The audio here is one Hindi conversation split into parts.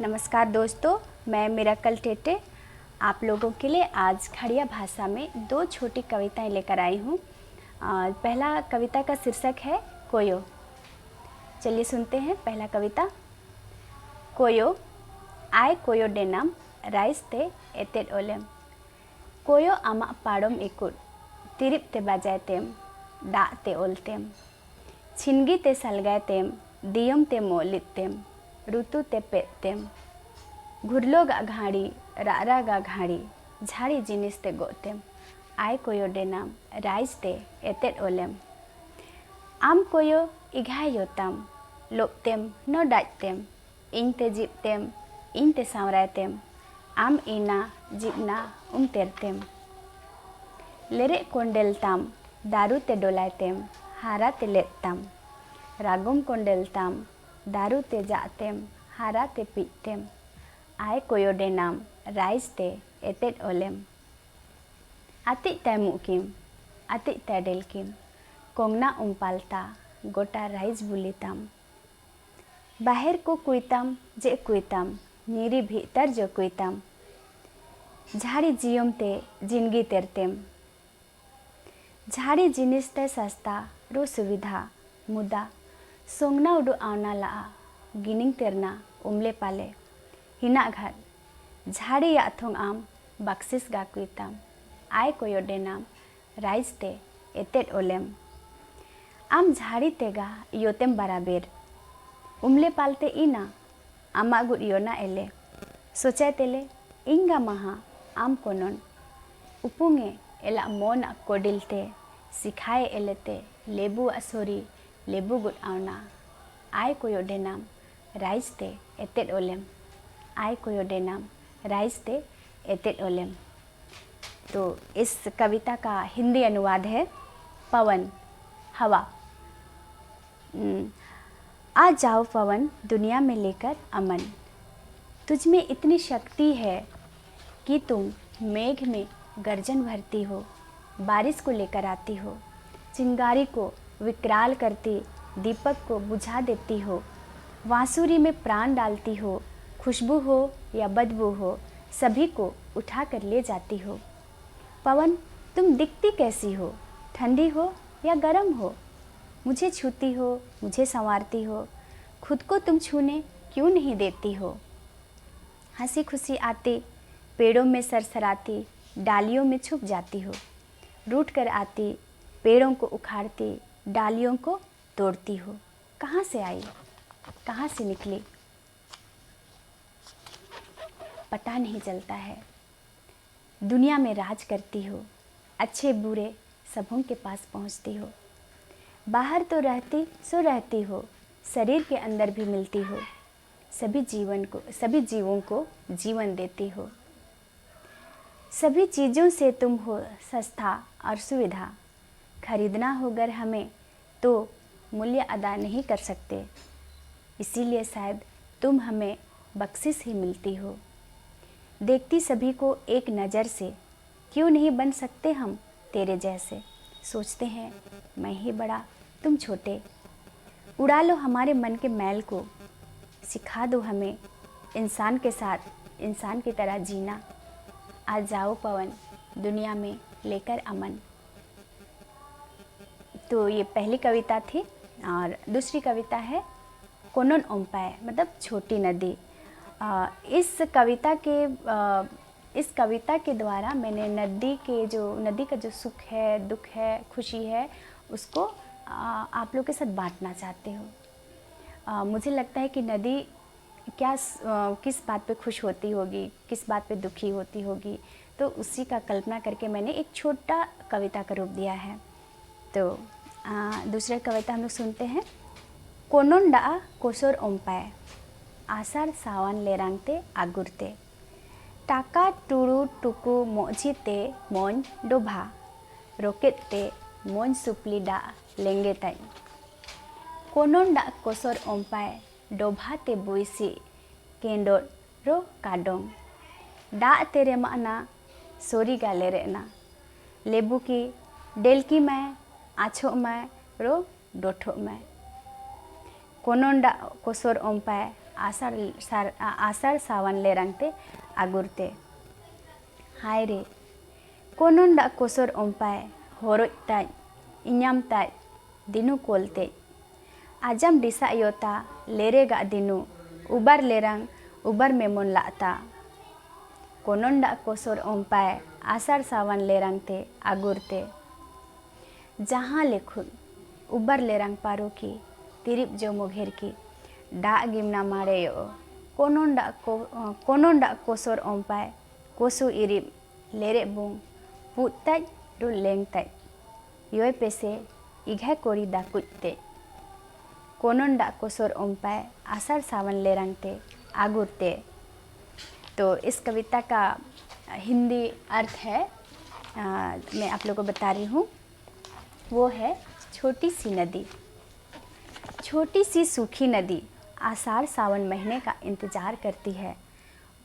नमस्कार दोस्तों, मैं मिराकल टेटे आप लोगों के लिए आज खड़िया भाषा में दो छोटी कविताएं लेकर आई हूँ। पहला कविता का शीर्षक है कोयो। चलिए सुनते हैं पहला कविता। कोयो आय कोयो डेनाम राइस ते एतेड ओलेम। कोयो आमा पाड़ोम इकुड तिरिप ते बाजाय तेम डा ते ओलतेम। छिनगी ते सलगाय तेम दियम ते मोलित तेम ऋतु ते पेतेम। घुरलो गा घाड़ी रारा गा घाड़ी झाड़ी जिनिस ते गोतेम। आय कोयो डेनाम राइस ते एतेड ओलेम। आम कोयो इघाय योताम लोपतेम नो डाजतेम। इन ते जीपतेम इन ते सावरायतेम। आम इना जीपना तेरतेम। लेरे कोंडेलताम दारू ते डोलायतेम हारा ते लेताम। रागुम कोंडेलताम दारू ते जातेम हारा ते पीतेम। आय कोयो डेनाम राइस ते एतेड ओलेम। आतिक तय मुकिम आतिक तय डेलकिम कोंगना उम्पालता गोटा राइस बुलिताम। बाहर को कुइताम जे कुइताम नीरी भीतर जो कुइताम। झाड़ी जियम ते जिंदगी तेरतेम। झाड़ी जिनिस ते सस्ता रो सुविधा मुदा सोंगना उडु आवना ला गिनिंग तेरना उमले पाले हिना घर झाड़ी याथोंग आम बक्सिस गा कुइताम। आय कोयो डेनाम राइस ते एतेड ओलेम। आम झाड़ी तेगा योतेम बराबर उमले पालते इना आमा गुड योना एले सोचाय तेले इंगा महा आम कोनोन उपुंगे एला मोन कोडिलते सिखाए एलेते लेबू असोरी लेबू गुड आवना। आय कोयो डेनाम राइस ते एतेड ओलेम। आय कोयो डेनाम राइस ते एतेड ओलेम। तो इस कविता का हिंदी अनुवाद है पवन हवा। आ जाओ पवन दुनिया में लेकर अमन। तुझ में इतनी शक्ति है कि तुम मेघ में गर्जन भरती हो बारिश को लेकर आती हो। चिंगारी को विकराल करती दीपक को बुझा देती हो। बांसुरी में प्राण डालती हो खुशबू हो या बदबू हो सभी को उठा कर ले जाती हो। पवन तुम दिखती कैसी हो ठंडी हो या गर्म हो। मुझे छूती हो मुझे संवारती हो खुद को तुम छूने क्यों नहीं देती हो। हंसी खुशी आती पेड़ों में सरसराती डालियों में छुप जाती हो। रूठ कर आती पेड़ों को उखाड़ती डालियों को तोड़ती हो। कहाँ से आई कहाँ से निकली पता नहीं चलता है। दुनिया में राज करती हो अच्छे बुरे सबों के पास पहुँचती हो। बाहर तो रहती सो रहती हो शरीर के अंदर भी मिलती हो। सभी जीवों को जीवन देती हो। सभी चीज़ों से तुम हो सस्ता और सुविधा। खरीदना हो अगर हमें तो मूल्य अदा नहीं कर सकते इसीलिए शायद तुम हमें बख्शिश ही मिलती हो। देखती सभी को एक नज़र से क्यों नहीं बन सकते हम तेरे जैसे। सोचते हैं मैं ही बड़ा तुम छोटे। उड़ा लो हमारे मन के मैल को सिखा दो हमें इंसान के साथ इंसान की तरह जीना। आ जाओ पवन दुनिया में लेकर अमन। तो ये पहली कविता थी और दूसरी कविता है कोनोन ओम्पाय मतलब छोटी नदी। इस कविता के द्वारा मैंने नदी का जो सुख है दुख है खुशी है उसको आप लोग के साथ बांटना चाहती हूँ। मुझे लगता है कि नदी किस बात पे खुश होती होगी किस बात पे दुखी होती होगी तो उसी का कल्पना करके मैंने एक छोटा कविता का रूप दिया है। तो दूसरा कविता हम लोग सुनते हैं। कोनोन डा कोसोर ओम्पाय आषाढ़ सावन लेरांगते आगुरते। टाका टुरु टुकु मोजीते मोन डोभा रोकेते मोन सुपली डा लेंगे ताई। कोनोन डा कोसोर ओम्पाय डोभा ते बुइसी केंडो रो काडोंग। डा तेरे माना सोरी गाले रेना लेबू की डेलकी मैं आछो मैं रो डोठो मैं। कोनोन डा कोसोर ओम्पाय आषाढ़ सावन ले रंगते आगुरते हाय रे कोनोंडा कोसर ओम्पाय हरोज ताज इनाम ताज दिनु कोलते आजम डिसा योता लेरेगा दिनु उबर लेरंग उबर मेमोन लाता कोनोंडा कोसर ओम्पाय आषाढ़ सावन ले रंगते आगुरते जहाँ लेखुन उबर लेरंग पारो की तिरिप जो मोघेर की डा गिमना मारे यो कोनोंडा कोसर ओम्पाय कोसु इरिप लेरे बुंग पुतज रु लेंग तज योय पेसे इघे कोरी दा कुत्ते कोनोंडा कोसर ओम्पाय आषाढ़ सावन ले रंगते आगुरते। तो इस कविता का हिंदी अर्थ है मैं आप लोगों को बता रही हूँ, वो है छोटी सी नदी। छोटी सी सूखी नदी आषाढ़ सावन महीने का इंतजार करती है।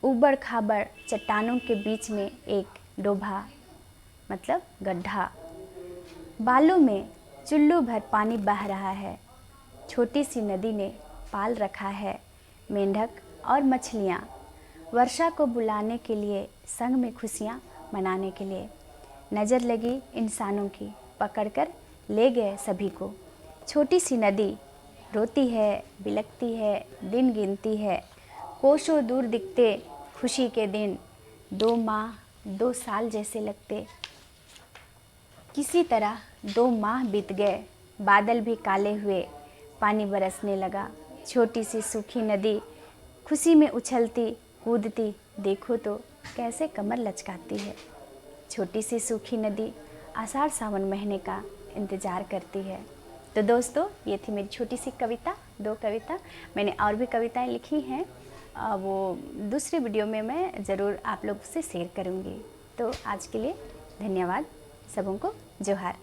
उबड़ खाबड़ चट्टानों के बीच में एक डोभा मतलब गड्ढा, बालों में चुल्लू भर पानी बह रहा है। छोटी सी नदी ने पाल रखा है मेंढक और मछलियाँ, वर्षा को बुलाने के लिए, संग में खुशियाँ मनाने के लिए। नज़र लगी इंसानों की, पकड़कर ले गए सभी को। छोटी सी नदी रोती है, बिलखती है, दिन गिनती है। कोसों दूर दिखते खुशी के दिन, 2 माह 2 साल जैसे लगते। किसी तरह 2 माह बीत गए, बादल भी काले हुए, पानी बरसने लगा। छोटी सी सूखी नदी खुशी में उछलती कूदती, देखो तो कैसे कमर लचकाती है। छोटी सी सूखी नदी आषाढ़ सावन महीने का इंतज़ार करती है। तो दोस्तों, ये थी मेरी छोटी सी कविता, 2 कविता। मैंने और भी कविताएं लिखी हैं, वो दूसरे वीडियो में मैं ज़रूर आप लोग से शेयर करूँगी। तो आज के लिए धन्यवाद, सबों को जोहार।